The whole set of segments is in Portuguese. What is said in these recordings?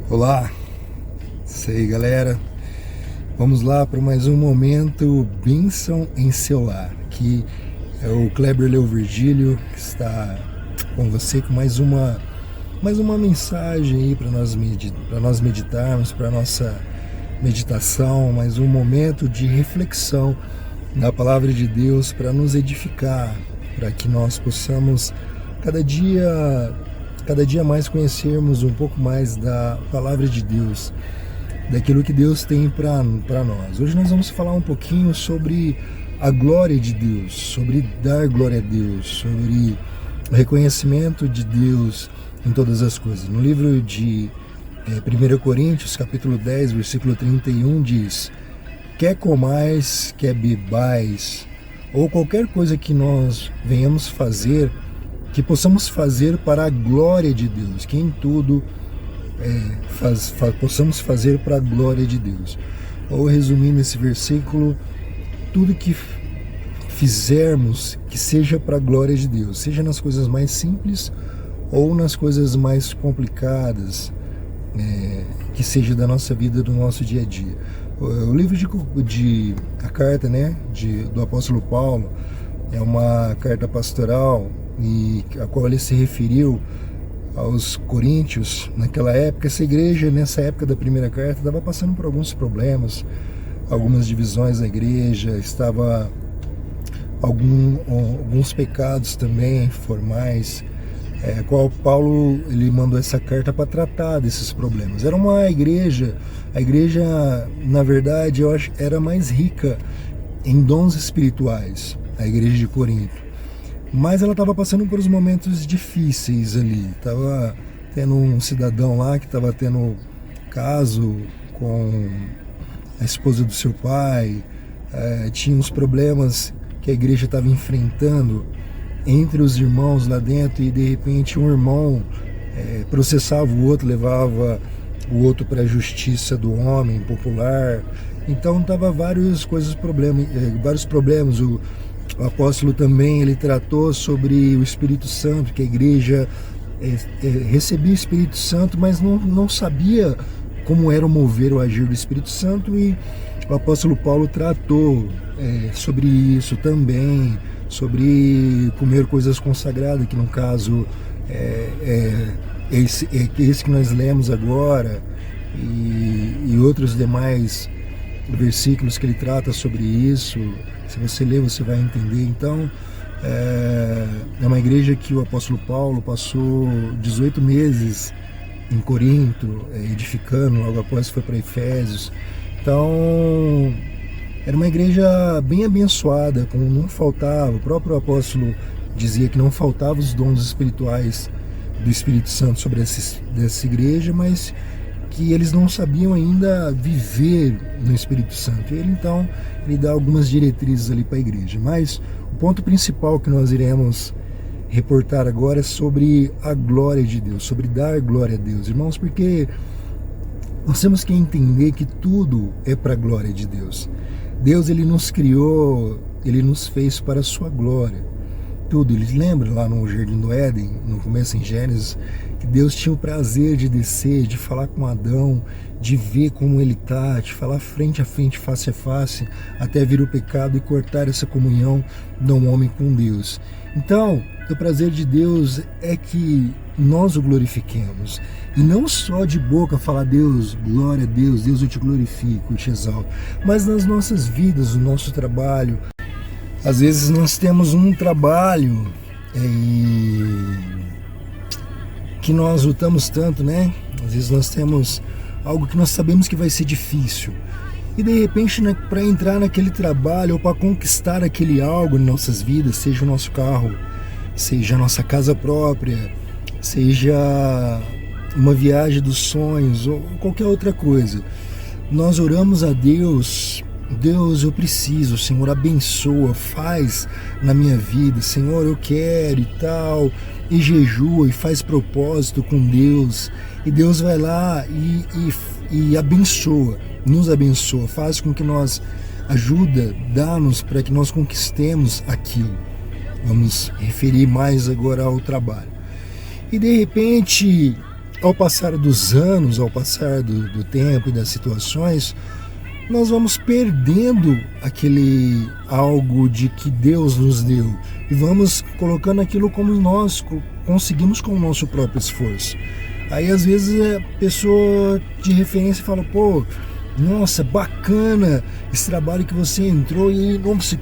Olá, isso aí galera, vamos lá para mais um momento bênção em seu lar. Aqui é o Kleber Leo Virgílio que está com você com mais uma mensagem aí para nós meditarmos, para nossa meditação, mais um momento de reflexão da palavra de Deus para nos edificar, para que nós possamos cada dia mais conhecermos um pouco mais da palavra de Deus, daquilo que Deus tem para nós. Hoje nós vamos falar um pouquinho sobre a glória de Deus, sobre dar glória a Deus, sobre o reconhecimento de Deus em todas as coisas. No livro de 1 Coríntios, capítulo 10, versículo 31, diz: quer comais, quer bebais, ou qualquer coisa que nós venhamos fazer, que possamos fazer para a glória de Deus, que em tudo possamos fazer para a glória de Deus. Ou resumindo esse versículo, tudo que fizermos que seja para a glória de Deus, seja nas coisas mais simples ou nas coisas mais complicadas, que seja da nossa vida, do nosso dia a dia. O livro a carta, do apóstolo Paulo é uma carta pastoral, e a qual ele se referiu aos coríntios naquela época. Essa igreja, nessa época da primeira carta, estava passando por alguns problemas, algumas divisões na igreja, estava alguns pecados também formais, a qual Paulo ele mandou essa carta para tratar desses problemas. Era uma igreja, a igreja na verdade eu acho era mais rica em dons espirituais, a igreja de Corinto. Mas ela estava passando por uns momentos difíceis ali. Estava tendo um cidadão lá que estava tendo caso com a esposa do seu pai. Tinha uns problemas que a igreja estava enfrentando entre os irmãos lá dentro, e de repente um irmão processava o outro, levava o outro para a justiça do homem popular. Então estava vários problemas. O apóstolo também ele tratou sobre o Espírito Santo, que a igreja recebia o Espírito Santo, mas não sabia como era o mover, o agir do Espírito Santo, e o apóstolo Paulo tratou sobre isso também, sobre comer coisas consagradas, que no caso é esse que nós lemos agora, e outros demais versículos que ele trata sobre isso. Se você ler, você vai entender. Então, é uma igreja que o apóstolo Paulo passou 18 meses em Corinto, edificando, logo após foi para Efésios. Então, era uma igreja bem abençoada, como não faltava, o próprio apóstolo dizia que não faltavam os dons espirituais do Espírito Santo sobre dessa igreja, mas que eles não sabiam ainda viver no Espírito Santo. Ele dá algumas diretrizes ali para a igreja. Mas o ponto principal que nós iremos reportar agora é sobre a glória de Deus, sobre dar glória a Deus, irmãos, porque nós temos que entender que tudo é para a glória de Deus. Deus, ele nos criou, ele nos fez para a sua glória. Tudo. Eles lembram lá no Jardim do Éden, no começo em Gênesis, que Deus tinha o prazer de descer, de falar com Adão, de ver como ele está, de falar frente a frente, face a face, até vir o pecado e cortar essa comunhão do homem com Deus. Então, o prazer de Deus é que nós o glorifiquemos, e não só de boca falar Deus, glória a Deus, Deus eu te glorifico, eu te exalto, mas nas nossas vidas, no nosso trabalho. Às vezes nós temos um trabalho que nós lutamos tanto, né? Às vezes nós temos algo que nós sabemos que vai ser difícil. E de repente, para entrar naquele trabalho ou para conquistar aquele algo em nossas vidas, seja o nosso carro, seja a nossa casa própria, seja uma viagem dos sonhos ou qualquer outra coisa, nós oramos a Deus: Deus, eu preciso, Senhor, abençoa, faz na minha vida, Senhor, eu quero e tal, e jejua e faz propósito com Deus, e Deus vai lá e abençoa, nos abençoa, faz com que nós, dá-nos para que nós conquistemos aquilo. Vamos referir mais agora ao trabalho. E de repente ao passar dos anos, ao passar do tempo e das situações, nós vamos perdendo aquele algo de que Deus nos deu e vamos colocando aquilo como nós conseguimos com o nosso próprio esforço. Aí às vezes a pessoa de referência fala, pô, nossa, bacana esse trabalho que você entrou e nossa,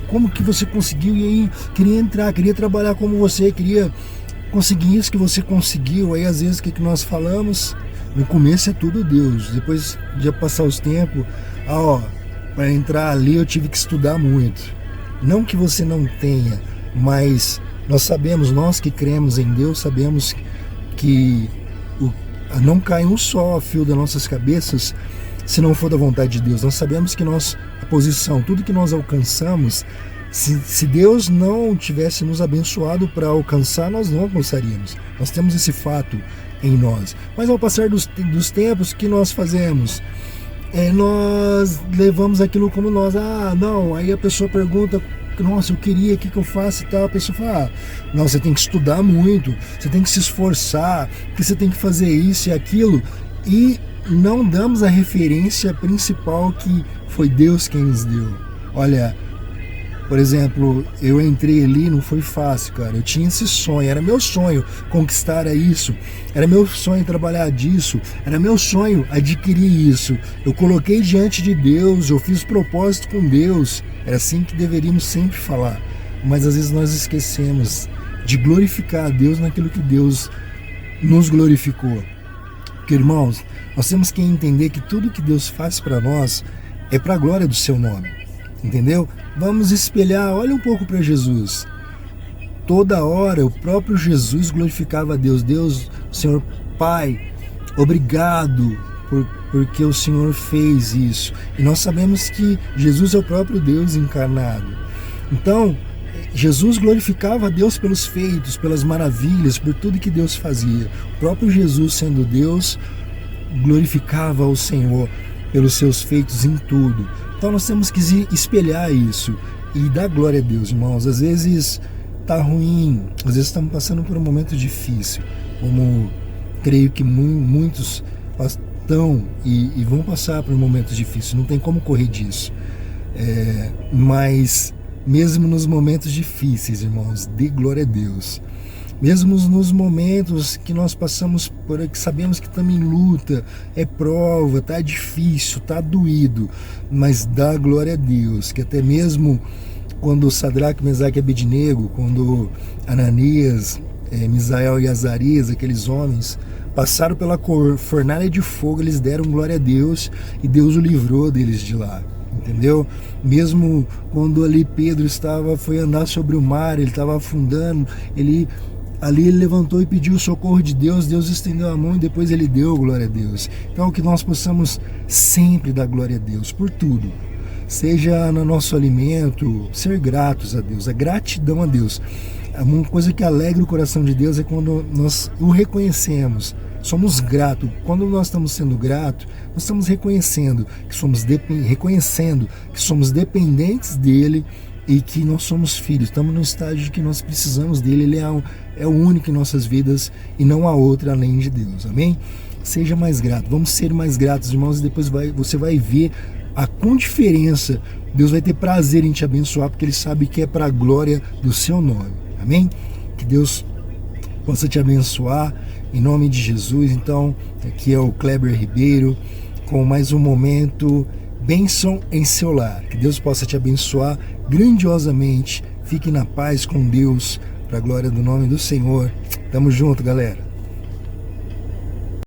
como que você conseguiu? E aí queria entrar, queria trabalhar como você, queria conseguir isso que você conseguiu. Aí às vezes o que nós falamos? No começo é tudo Deus, depois de passar os tempos, para entrar ali eu tive que estudar muito. Não que você não tenha, mas nós sabemos, nós que cremos em Deus, sabemos que não cai um só fio das nossas cabeças se não for da vontade de Deus. Nós sabemos que a posição, tudo que nós alcançamos, se Deus não tivesse nos abençoado para alcançar, nós não alcançaríamos. Nós temos esse fato em nós. Mas ao passar dos tempos, o que nós fazemos? Nós levamos aquilo como nós. Não, aí a pessoa pergunta, nossa, eu queria, o que eu faço e tal. A pessoa fala, não, você tem que estudar muito, você tem que se esforçar, que você tem que fazer isso e aquilo. E não damos a referência principal que foi Deus quem nos deu. Olha, por exemplo, eu entrei ali, não foi fácil, cara. Eu tinha esse sonho, era meu sonho conquistar isso, era meu sonho trabalhar disso, era meu sonho adquirir isso. Eu coloquei diante de Deus, eu fiz propósito com Deus. Era assim que deveríamos sempre falar. Mas às vezes nós esquecemos de glorificar a Deus naquilo que Deus nos glorificou. Porque, irmãos, nós temos que entender que tudo que Deus faz para nós é para a glória do seu nome. Entendeu? Vamos espelhar, olha um pouco para Jesus. Toda hora o próprio Jesus glorificava a Deus. Deus, Senhor Pai, obrigado porque o Senhor fez isso. E nós sabemos que Jesus é o próprio Deus encarnado. Então, Jesus glorificava a Deus pelos feitos, pelas maravilhas, por tudo que Deus fazia. O próprio Jesus, sendo Deus, glorificava o Senhor pelos seus feitos em tudo. Então nós temos que espelhar isso e dar glória a Deus, irmãos. Às vezes tá ruim, às vezes estamos passando por um momento difícil, como creio que muitos estão e vão passar por um momento difícil, não tem como correr disso. Mas mesmo nos momentos difíceis, irmãos, dê glória a Deus. Mesmo nos momentos que nós passamos por aqui, sabemos que estamos em luta, é prova, está difícil, está doído, mas dá glória a Deus, que até mesmo quando Sadraque, Mesaque e Abednego, quando Ananias, Misael e Azarias, aqueles homens, passaram pela fornalha de fogo, eles deram glória a Deus e Deus o livrou deles de lá. Entendeu? Mesmo quando ali Pedro foi andar sobre o mar, ele estava afundando, ele levantou e pediu o socorro de Deus, Deus estendeu a mão e depois ele deu glória a Deus. Então que nós possamos sempre dar glória a Deus por tudo, seja no nosso alimento, ser gratos a Deus, a gratidão a Deus. Uma coisa que alegra o coração de Deus é quando nós o reconhecemos, somos gratos. Quando nós estamos sendo gratos, nós estamos reconhecendo que somos dependentes dele e que nós somos filhos, estamos no estágio de que nós precisamos dele, ele é o único em nossas vidas e não há outro além de Deus, amém? Seja mais grato, vamos ser mais gratos, irmãos, e depois você vai ver com diferença, Deus vai ter prazer em te abençoar, porque ele sabe que é para a glória do seu nome, amém? Que Deus possa te abençoar, em nome de Jesus. Então, aqui é o Kleber Ribeiro, com mais um momento, bênção em seu lar. Que Deus possa te abençoar grandiosamente. Fique na paz com Deus, para a glória do nome do Senhor. Tamo junto, galera.